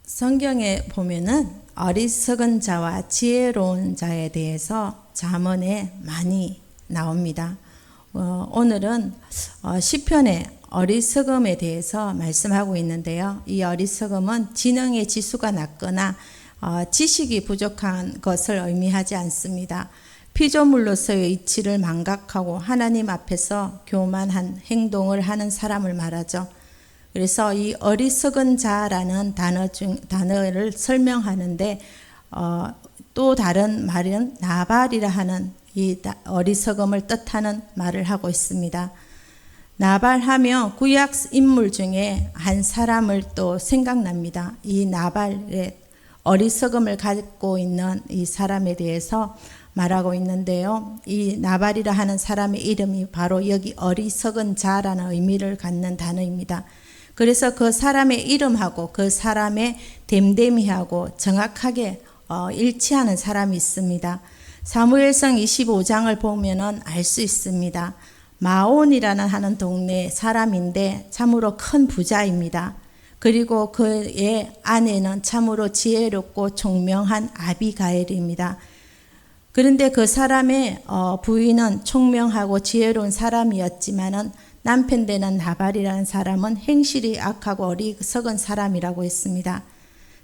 성경에 보면은 어리석은 자와 지혜로운 자에 대해서 잠언에 많이 나옵니다. 오늘은 시편의 어리석음에 대해서 말씀하고 있는데요. 이 어리석음은 지능의 지수가 낮거나 지식이 부족한 것을 의미하지 않습니다. 피조물로서의 이치를 망각하고 하나님 앞에서 교만한 행동을 하는 사람을 말하죠. 그래서 이 어리석은 자라는 단어를 설명하는데 또 다른 말은 나발이라 하는 이 어리석음을 뜻하는 말을 하고 있습니다. 나발하며 구약 인물 중에 한 사람을 또 생각납니다. 이 나발의 어리석음을 갖고 있는 이 사람에 대해서 말하고 있는데요. 이 나발이라 하는 사람의 이름이 바로 여기 어리석은 자라는 의미를 갖는 단어입니다. 그래서 그 사람의 이름하고 그 사람의 됨됨이하고 정확하게 일치하는 사람이 있습니다. 사무엘상 25장을 보면은 알 수 있습니다. 마온이라는 하는 동네 사람인데 참으로 큰 부자입니다. 그리고 그의 아내는 참으로 지혜롭고 총명한 아비가일입니다. 그런데 그 사람의 부인은 총명하고 지혜로운 사람이었지만은 남편 되는 나발이라는 사람은 행실이 악하고 어리석은 사람이라고 했습니다.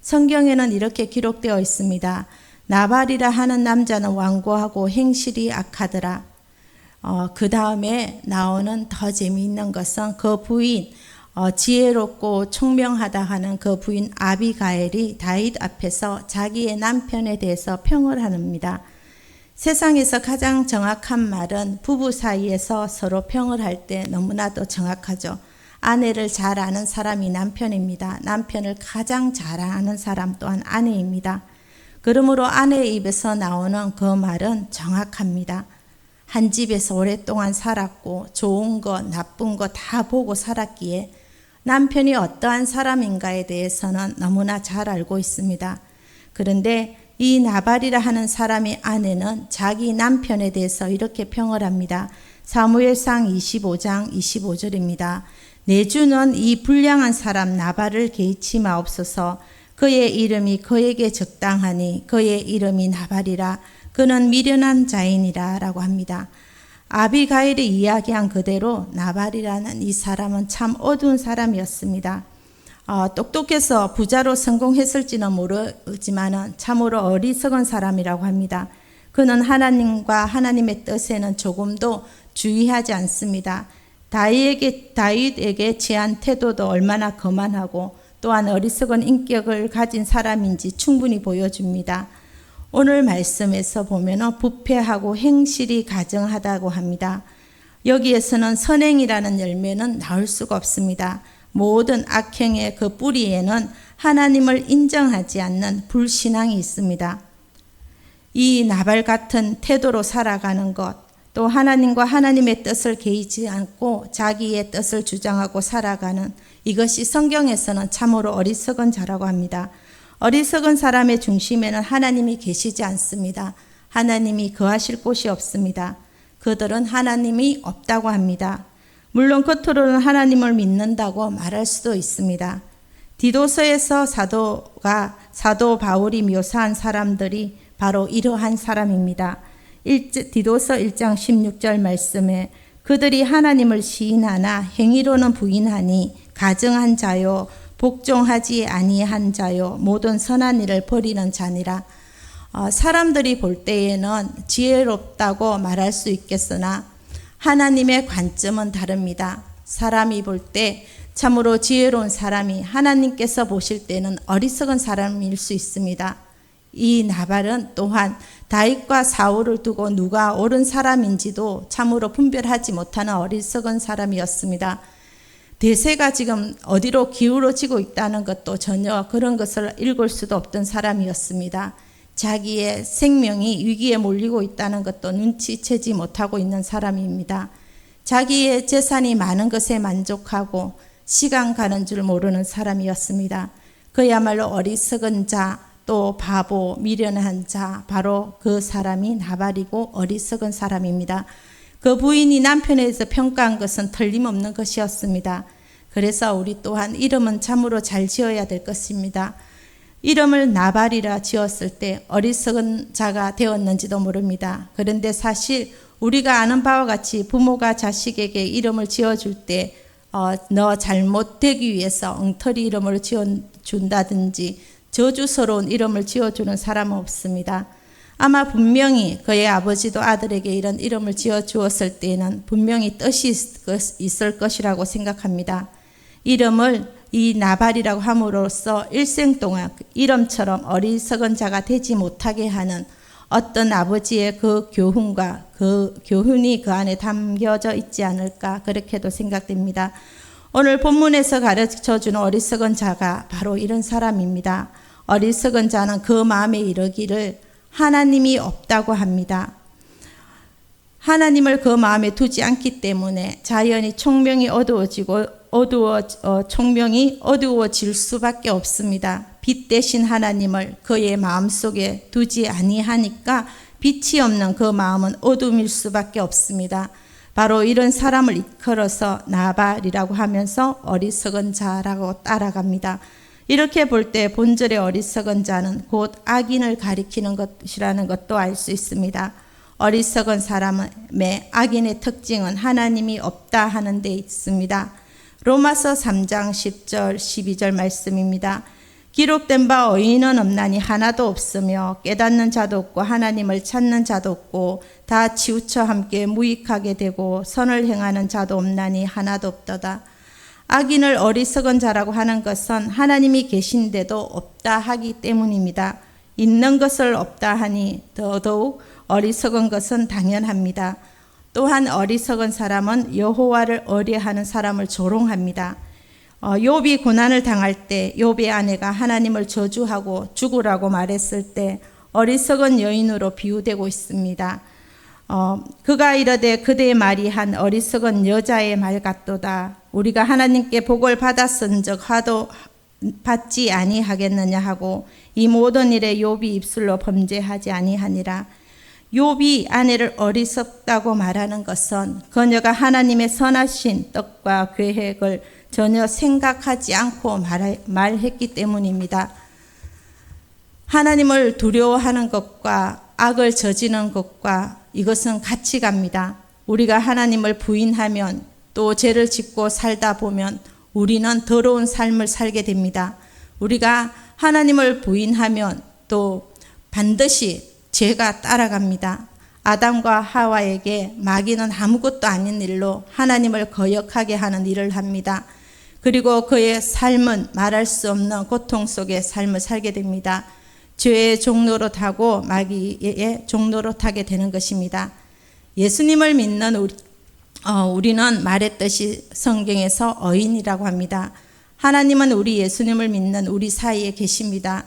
성경에는 이렇게 기록되어 있습니다. 나발이라 하는 남자는 완고하고 행실이 악하더라. 그 다음에 나오는 더 재미있는 것은 그 부인 지혜롭고 총명하다 하는 그 부인 아비가일이 다윗 앞에서 자기의 남편에 대해서 평을 합니다. 세상에서 가장 정확한 말은 부부 사이에서 서로 평을 할 때 너무나도 정확하죠. 아내를 잘 아는 사람이 남편입니다. 남편을 가장 잘 아는 사람 또한 아내입니다. 그러므로 아내의 입에서 나오는 그 말은 정확합니다. 한 집에서 오랫동안 살았고 좋은 거 나쁜 거 다 보고 살았기에 남편이 어떠한 사람인가에 대해서는 너무나 잘 알고 있습니다. 그런데 이 나발이라 하는 사람의 아내는 자기 남편에 대해서 이렇게 평을 합니다. 사무엘상 25장 25절입니다. 내 주는 이 불량한 사람 나발을 개의치 마옵소서. 그의 이름이 그에게 적당하니 그의 이름이 나발이라. 그는 미련한 자이니라 라고 합니다. 아비가일이 이야기한 그대로 나발이라는 이 사람은 참 어두운 사람이었습니다. 똑똑해서 부자로 성공했을지는 모르지만 참으로 어리석은 사람이라고 합니다. 그는 하나님과 하나님의 뜻에는 조금도 주의하지 않습니다. 다윗에게 취한 태도도 얼마나 거만하고 또한 어리석은 인격을 가진 사람인지 충분히 보여줍니다. 오늘 말씀에서 보면 부패하고 행실이 가증하다고 합니다. 여기에서는 선행이라는 열매는 나올 수가 없습니다. 모든 악행의 그 뿌리에는 하나님을 인정하지 않는 불신앙이 있습니다. 이 나발 같은 태도로 살아가는 것, 또 하나님과 하나님의 뜻을 개의치 않고 자기의 뜻을 주장하고 살아가는 이것이 성경에서는 참으로 어리석은 자라고 합니다. 어리석은 사람의 중심에는 하나님이 계시지 않습니다. 하나님이 거하실 곳이 없습니다. 그들은 하나님이 없다고 합니다. 물론 겉으로는 하나님을 믿는다고 말할 수도 있습니다. 디도서에서 사도 바울이 묘사한 사람들이 바로 이러한 사람입니다. 디도서 1장 16절 말씀에 그들이 하나님을 시인하나 행위로는 부인하니 가증한 자요 복종하지 아니한 자요 모든 선한 일을 버리는 자니라. 사람들이 볼 때에는 지혜롭다고 말할 수 있겠으나 하나님의 관점은 다릅니다. 사람이 볼 때 참으로 지혜로운 사람이 하나님께서 보실 때는 어리석은 사람일 수 있습니다. 이 나발은 또한 다윗과 사울을 두고 누가 옳은 사람인지도 참으로 분별하지 못하는 어리석은 사람이었습니다. 대세가 지금 어디로 기울어지고 있다는 것도 전혀 그런 것을 읽을 수도 없던 사람이었습니다. 자기의 생명이 위기에 몰리고 있다는 것도 눈치채지 못하고 있는 사람입니다. 자기의 재산이 많은 것에 만족하고 시간 가는 줄 모르는 사람이었습니다. 그야말로 어리석은 자, 또 바보, 미련한 자, 바로 그 사람이 나발이고 어리석은 사람입니다. 그 부인이 남편에 대해서 평가한 것은 틀림없는 것이었습니다. 그래서 우리 또한 이름은 참으로 잘 지어야 될 것입니다. 이름을 나발이라 지었을 때 어리석은 자가 되었는지도 모릅니다. 그런데 사실 우리가 아는 바와 같이 부모가 자식에게 이름을 지어줄 때 너 잘못되기 위해서 엉터리 이름을 지어준다든지 저주스러운 이름을 지어주는 사람은 없습니다. 아마 분명히 그의 아버지도 아들에게 이런 이름을 지어주었을 때에는 분명히 뜻이 있을 것이라고 생각합니다. 이름을 이 나발이라고 함으로써 일생 동안 이름처럼 어리석은 자가 되지 못하게 하는 어떤 아버지의 그 교훈과 그 교훈이 그 안에 담겨져 있지 않을까 그렇게도 생각됩니다. 오늘 본문에서 가르쳐주는 어리석은 자가 바로 이런 사람입니다. 어리석은 자는 그 마음에 이르기를 하나님이 없다고 합니다. 하나님을 그 마음에 두지 않기 때문에 자연히 총명이 어두워질 수밖에 없습니다. 빛 대신 하나님을 그의 마음속에 두지 아니하니까 빛이 없는 그 마음은 어둠일 수밖에 없습니다. 바로 이런 사람을 이끌어서 나발이라고 하면서 어리석은 자라고 따라갑니다. 이렇게 볼 때 본절의 어리석은 자는 곧 악인을 가리키는 것이라는 것도 알 수 있습니다. 어리석은 사람의 악인의 특징은 하나님이 없다 하는 데 있습니다. 로마서 3장 10절 12절 말씀입니다. 기록된 바 의인은 없나니 하나도 없으며 깨닫는 자도 없고 하나님을 찾는 자도 없고 다 치우쳐 함께 무익하게 되고 선을 행하는 자도 없나니 하나도 없도다. 악인을 어리석은 자라고 하는 것은 하나님이 계신데도 없다 하기 때문입니다. 있는 것을 없다 하니 더더욱 어리석은 것은 당연합니다. 또한 어리석은 사람은 여호와를 의뢰하는 사람을 조롱합니다. 욥이 고난을 당할 때 욥의 아내가 하나님을 저주하고 죽으라고 말했을 때 어리석은 여인으로 비유되고 있습니다. 그가 이르되 그대의 말이 한 어리석은 여자의 말 같도다. 우리가 하나님께 복을 받았은즉 하도 받지 아니하겠느냐 하고 이 모든 일에 욥이 입술로 범죄하지 아니하니라. 욥이 아내를 어리석다고 말하는 것은 그녀가 하나님의 선하신 뜻과 계획을 전혀 생각하지 않고 말했기 때문입니다. 하나님을 두려워하는 것과 악을 저지르는 것과 이것은 같이 갑니다. 우리가 하나님을 부인하면 또 죄를 짓고 살다 보면 우리는 더러운 삶을 살게 됩니다. 우리가 하나님을 부인하면 또 반드시 죄가 따라갑니다. 아담과 하와에게 마귀는 아무것도 아닌 일로 하나님을 거역하게 하는 일을 합니다. 그리고 그의 삶은 말할 수 없는 고통 속의 삶을 살게 됩니다. 죄의 종로로 타고 마귀의 종로로 타게 되는 것입니다. 예수님을 믿는 우리는 말했듯이 성경에서 의인이라고 합니다. 하나님은 우리 예수님을 믿는 우리 사이에 계십니다.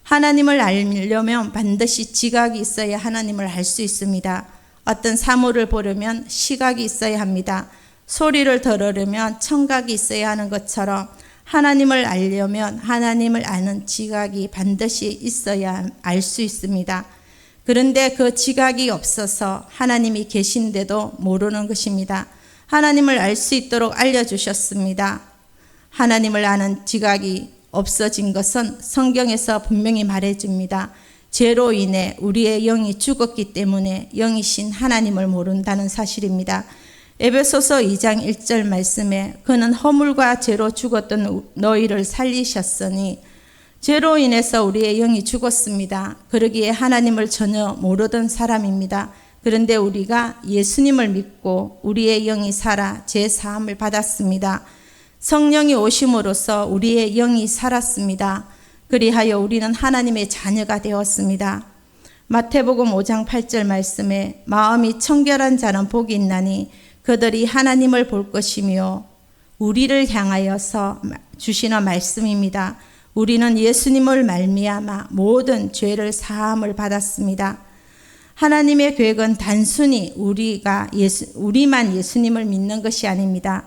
하나님을 알려면 반드시 지각이 있어야 하나님을 알 수 있습니다. 어떤 사물을 보려면 시각이 있어야 합니다. 소리를 들으려면 청각이 있어야 하는 것처럼 하나님을 알려면 하나님을 아는 지각이 반드시 있어야 알 수 있습니다. 그런데 그 지각이 없어서 하나님이 계신데도 모르는 것입니다. 하나님을 알 수 있도록 알려주셨습니다. 하나님을 아는 지각이 없어진 것은 성경에서 분명히 말해줍니다. 죄로 인해 우리의 영이 죽었기 때문에 영이신 하나님을 모른다는 사실입니다. 에베소서 2장 1절 말씀에 그는 허물과 죄로 죽었던 너희를 살리셨으니 죄로 인해서 우리의 영이 죽었습니다. 그러기에 하나님을 전혀 모르던 사람입니다. 그런데 우리가 예수님을 믿고 우리의 영이 살아 죄 사함을 받았습니다. 성령이 오심으로써 우리의 영이 살았습니다. 그리하여 우리는 하나님의 자녀가 되었습니다. 마태복음 5장 8절 말씀에 마음이 청결한 자는 복이 있나니 그들이 하나님을 볼 것이며 우리를 향하여서 주시는 말씀입니다. 우리는 예수님을 말미암아 모든 죄를 사함을 받았습니다. 하나님의 계획은 단순히 우리만 예수님을 믿는 것이 아닙니다.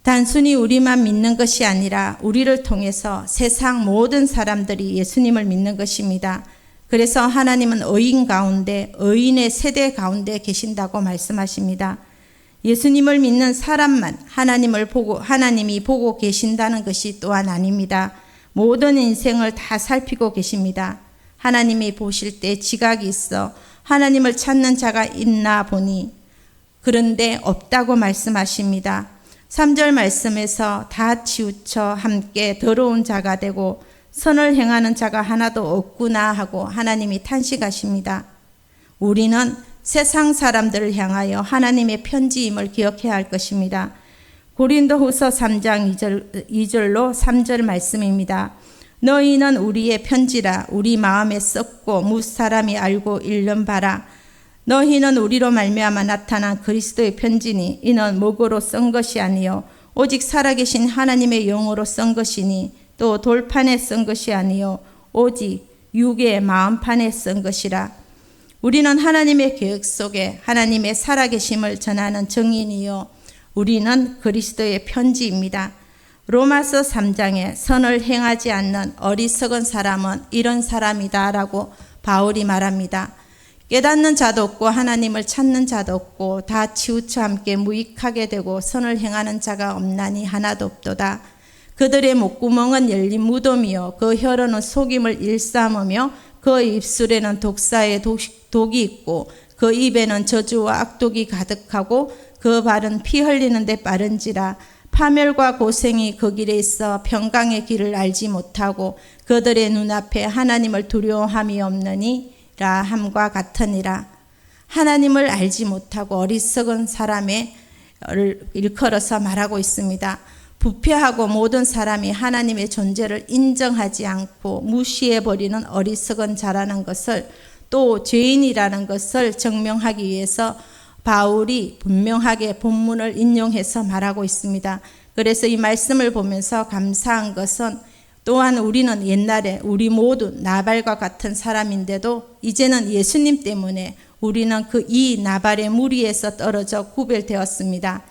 단순히 우리만 믿는 것이 아니라 우리를 통해서 세상 모든 사람들이 예수님을 믿는 것입니다. 그래서 하나님은 의인의 세대 가운데 계신다고 말씀하십니다. 예수님을 믿는 사람만 하나님이 보고 계신다는 것이 또한 아닙니다. 모든 인생을 다 살피고 계십니다. 하나님이 보실 때 지각이 있어 하나님을 찾는 자가 있나 보니 그런데 없다고 말씀하십니다. 3절 말씀에서 다 치우쳐 함께 더러운 자가 되고 선을 행하는 자가 하나도 없구나 하고 하나님이 탄식하십니다. 우리는 세상 사람들을 향하여 하나님의 편지임을 기억해야 할 것입니다. 고린도후서 3장 2절로 3절 말씀입니다. 너희는 우리의 편지라 우리 마음에 썼고 무사람이 알고 읽는 바라. 너희는 우리로 말미암아 나타난 그리스도의 편지니 이는 목으로 쓴 것이 아니요 오직 살아계신 하나님의 영으로 쓴 것이니 또 돌판에 쓴 것이 아니요 오직 육의 마음판에 쓴 것이라. 우리는 하나님의 계획 속에 하나님의 살아계심을 전하는 증인이요 우리는 그리스도의 편지입니다. 로마서 3장에 선을 행하지 않는 어리석은 사람은 이런 사람이다 라고 바울이 말합니다. 깨닫는 자도 없고 하나님을 찾는 자도 없고 다 치우쳐 함께 무익하게 되고 선을 행하는 자가 없나니 하나도 없도다. 그들의 목구멍은 열린 무덤이요 그 혀로는 속임을 일삼으며 그 입술에는 독사의 독이 있고 그 입에는 저주와 악독이 가득하고 그 발은 피 흘리는 데 빠른지라. 파멸과 고생이 그 길에 있어 평강의 길을 알지 못하고 그들의 눈앞에 하나님을 두려워함이 없느니라 함과 같으니라. 하나님을 알지 못하고 어리석은 사람의 일컬어서 말하고 있습니다. 부패하고 모든 사람이 하나님의 존재를 인정하지 않고 무시해버리는 어리석은 자라는 것을 또 죄인이라는 것을 증명하기 위해서 바울이 분명하게 본문을 인용해서 말하고 있습니다. 그래서 이 말씀을 보면서 감사한 것은 또한 우리는 옛날에 우리 모두 나발과 같은 사람인데도 이제는 예수님 때문에 우리는 그 이 나발의 무리에서 떨어져 구별되었습니다.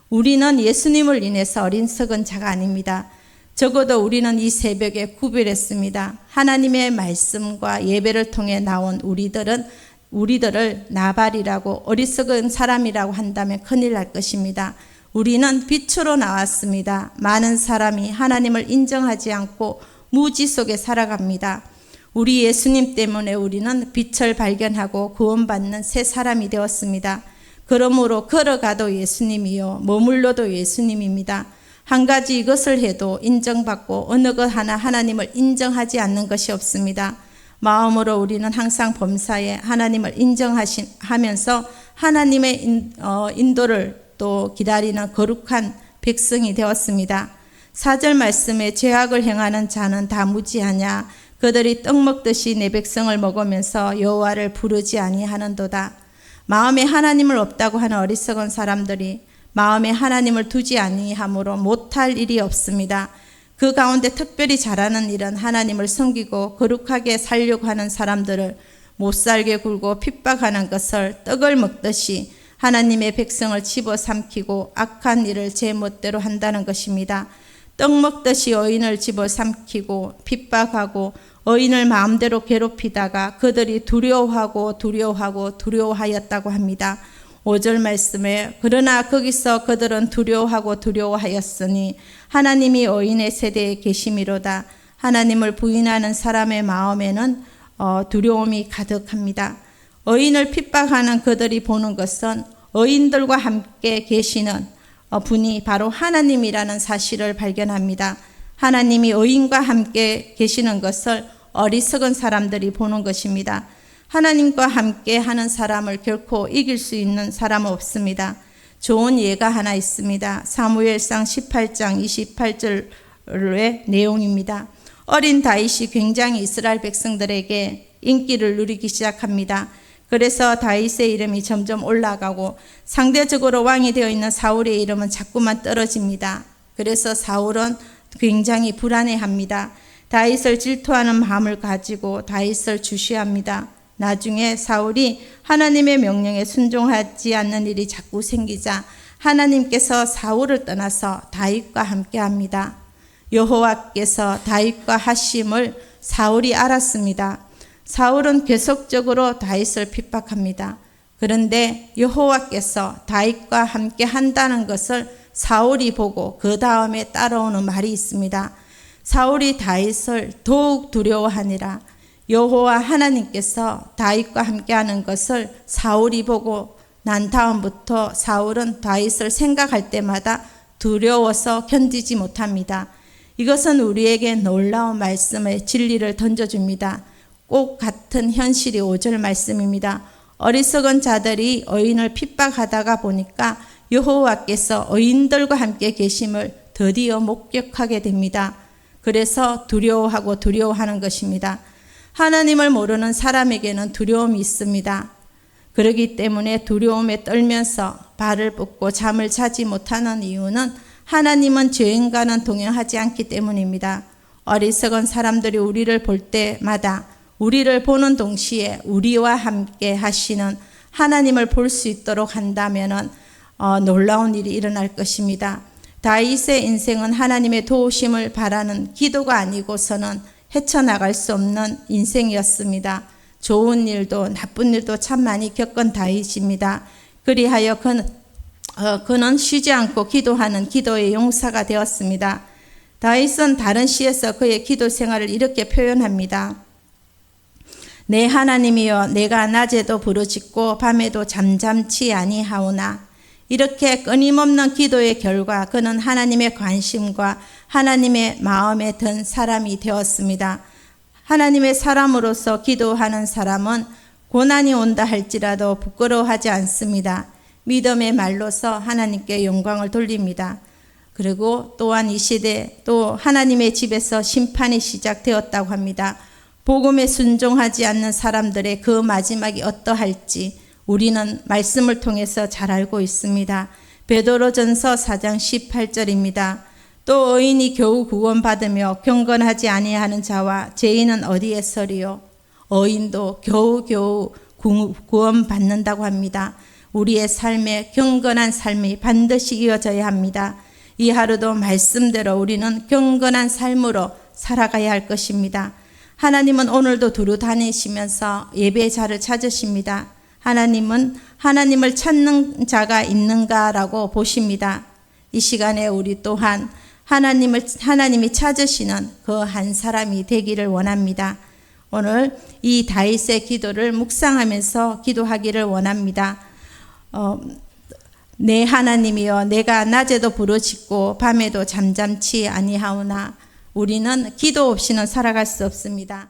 우리는 예수님을 인해서 어리석은 자가 아닙니다. 적어도 우리는 이 새벽에 구별했습니다. 하나님의 말씀과 예배를 통해 나온 우리들을 나발이라고 어리석은 사람이라고 한다면 큰일 날 것입니다. 우리는 빛으로 나왔습니다. 많은 사람이 하나님을 인정하지 않고 무지 속에 살아갑니다. 우리 예수님 때문에 우리는 빛을 발견하고 구원받는 새 사람이 되었습니다. 그러므로 걸어가도 예수님이요 머물러도 예수님입니다. 한 가지 이것을 해도 인정받고 어느 것 하나 하나님을 인정하지 않는 것이 없습니다. 마음으로 우리는 항상 범사에 하나님을 인정하면서 하나님의 인도를 또 기다리는 거룩한 백성이 되었습니다. 4절 말씀에 죄악을 행하는 자는 다 무지하냐 그들이 떡 먹듯이 내 백성을 먹으면서 여호와를 부르지 아니하는도다. 마음에 하나님을 없다고 하는 어리석은 사람들이 마음에 하나님을 두지 아니함으로 못할 일이 없습니다. 그 가운데 특별히 잘하는 일은 하나님을 섬기고 거룩하게 살려고 하는 사람들을 못살게 굴고 핍박하는 것을 떡을 먹듯이 하나님의 백성을 집어삼키고 악한 일을 제 멋대로 한다는 것입니다. 떡 먹듯이 의인을 집어삼키고 핍박하고 의인을 마음대로 괴롭히다가 그들이 두려워하였다고 합니다. 5절 말씀에 그러나 거기서 그들은 두려워하였으니 하나님이 의인의 세대에 계심이로다. 하나님을 부인하는 사람의 마음에는 두려움이 가득합니다. 의인을 핍박하는 그들이 보는 것은 의인들과 함께 계시는 분이 바로 하나님이라는 사실을 발견합니다. 하나님이 의인과 함께 계시는 것을 어리석은 사람들이 보는 것입니다. 하나님과 함께 하는 사람을 결코 이길 수 있는 사람은 없습니다. 좋은 예가 하나 있습니다. 사무엘상 18장 28절의 내용입니다. 어린 다윗이 굉장히 이스라엘 백성들에게 인기를 누리기 시작합니다. 그래서 다윗의 이름이 점점 올라가고 상대적으로 왕이 되어 있는 사울의 이름은 자꾸만 떨어집니다. 그래서 사울은 굉장히 불안해합니다. 다윗을 질투하는 마음을 가지고 다윗을 주시합니다. 나중에 사울이 하나님의 명령에 순종하지 않는 일이 자꾸 생기자 하나님께서 사울을 떠나서 다윗과 함께합니다. 여호와께서 다윗과 하심을 사울이 알았습니다. 사울은 계속적으로 다윗을 핍박합니다. 그런데 여호와께서 다윗과 함께 한다는 것을 사울이 보고 그 다음에 따라오는 말이 있습니다. 사울이 다윗을 더욱 두려워하니라. 여호와 하나님께서 다윗과 함께하는 것을 사울이 보고 난 다음부터 사울은 다윗을 생각할 때마다 두려워서 견디지 못합니다. 이것은 우리에게 놀라운 말씀의 진리를 던져줍니다. 꼭 같은 현실이 5절 말씀입니다. 어리석은 자들이 의인을 핍박하다가 보니까 여호와께서 의인들과 함께 계심을 드디어 목격하게 됩니다. 그래서 두려워하는 것입니다. 하나님을 모르는 사람에게는 두려움이 있습니다. 그렇기 때문에 두려움에 떨면서 발을 뻗고 잠을 자지 못하는 이유는 하나님은 죄인과는 동행하지 않기 때문입니다. 어리석은 사람들이 우리를 볼 때마다 우리를 보는 동시에 우리와 함께 하시는 하나님을 볼 수 있도록 한다면 놀라운 일이 일어날 것입니다. 다윗의 인생은 하나님의 도우심을 바라는 기도가 아니고서는 헤쳐나갈 수 없는 인생이었습니다. 좋은 일도 나쁜 일도 참 많이 겪은 다윗입니다. 그리하여 그는 쉬지 않고 기도하는 기도의 용사가 되었습니다. 다윗은 다른 시에서 그의 기도 생활을 이렇게 표현합니다. 내 하나님이여, 내가 낮에도 부르짖고 밤에도 잠잠치 아니하오나. 이렇게 끊임없는 기도의 결과 그는 하나님의 관심과 하나님의 마음에 든 사람이 되었습니다. 하나님의 사람으로서 기도하는 사람은 고난이 온다 할지라도 부끄러워하지 않습니다. 믿음의 말로서 하나님께 영광을 돌립니다. 그리고 또한 이 시대 또 하나님의 집에서 심판이 시작되었다고 합니다. 복음에 순종하지 않는 사람들의 그 마지막이 어떠할지 우리는 말씀을 통해서 잘 알고 있습니다. 베드로전서 4장 18절입니다. 또 의인이 겨우 구원받으며 경건하지 아니하는 자와 죄인은 어디에 서리요? 의인도 겨우 구원받는다고 합니다. 우리의 삶에 경건한 삶이 반드시 이어져야 합니다. 이 하루도 말씀대로 우리는 경건한 삶으로 살아가야 할 것입니다. 하나님은 오늘도 두루 다니시면서 예배자를 찾으십니다. 하나님은 하나님을 찾는 자가 있는가라고 보십니다. 이 시간에 우리 또한 하나님이 찾으시는 그 한 사람이 되기를 원합니다. 오늘 이 다윗의 기도를 묵상하면서 기도하기를 원합니다. 내 하나님이여, 내가 낮에도 부르짖고 밤에도 잠잠치 아니하오나. 우리는 기도 없이는 살아갈 수 없습니다.